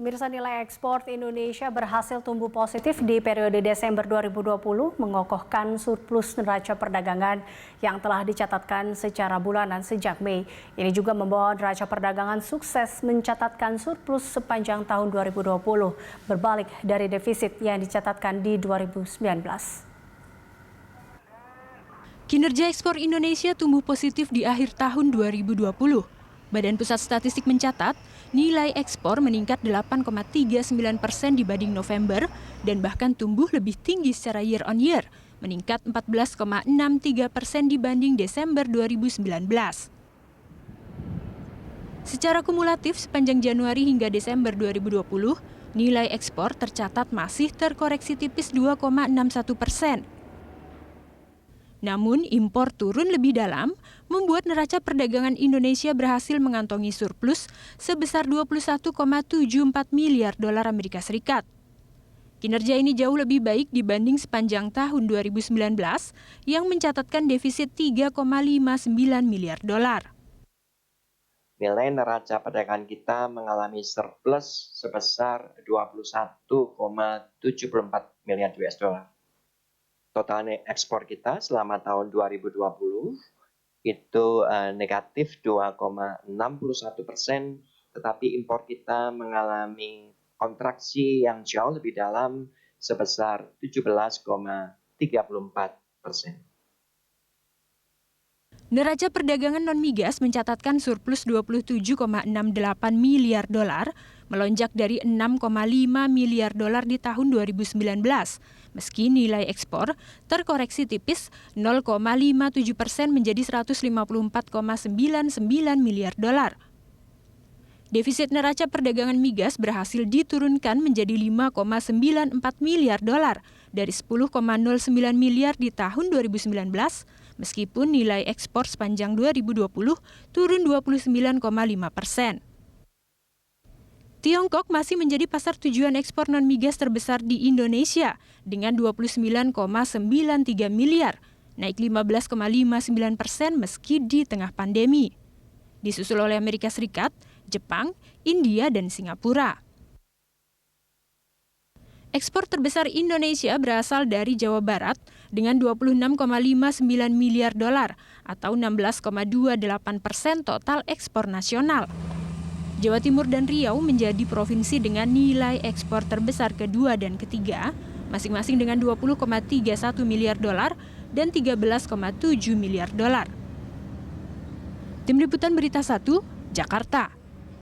Pemirsa, nilai ekspor Indonesia berhasil tumbuh positif di periode Desember 2020, mengokohkan surplus neraca perdagangan yang telah dicatatkan secara bulanan sejak Mei. Ini juga membawa neraca perdagangan sukses mencatatkan surplus sepanjang tahun 2020, berbalik dari defisit yang dicatatkan di 2019. Kinerja ekspor Indonesia tumbuh positif di akhir tahun 2020. Badan Pusat Statistik mencatat nilai ekspor meningkat 8,39% dibanding November dan bahkan tumbuh lebih tinggi secara year on year, meningkat 14,63% dibanding Desember 2019. Secara kumulatif sepanjang Januari hingga Desember 2020, nilai ekspor tercatat masih terkoreksi tipis 2,61%. Namun, impor turun lebih dalam, membuat neraca perdagangan Indonesia berhasil mengantongi surplus sebesar 21,74 miliar dolar Amerika Serikat. Kinerja ini jauh lebih baik dibanding sepanjang tahun 2019 yang mencatatkan defisit 3,59 miliar dolar. Nilai neraca perdagangan kita mengalami surplus sebesar 21,74 miliar US dollar. Total ekspor kita selama tahun 2020 itu negatif 2,61%, tetapi impor kita mengalami kontraksi yang jauh lebih dalam sebesar 17,34%. Neraca perdagangan non-migas mencatatkan surplus 27,68 miliar dolar, melonjak dari 6,5 miliar dolar di tahun 2019, meski nilai ekspor terkoreksi tipis 0,57% menjadi 154,99 miliar dolar. Defisit neraca perdagangan migas berhasil diturunkan menjadi 5,94 miliar dolar dari 10,09 miliar di tahun 2019, meskipun nilai ekspor sepanjang 2020 turun 29,5%. Tiongkok masih menjadi pasar tujuan ekspor non-migas terbesar di Indonesia dengan 29,93 miliar, naik 15,59% meski di tengah pandemi. Disusul oleh Amerika Serikat, Jepang, India, dan Singapura. Ekspor terbesar Indonesia berasal dari Jawa Barat dengan 26,59 miliar dolar atau 16,28% total ekspor nasional. Jawa Timur dan Riau menjadi provinsi dengan nilai ekspor terbesar kedua dan ketiga, masing-masing dengan 20,31 miliar dolar dan 13,7 miliar dolar. Tim Liputan Berita 1, Jakarta.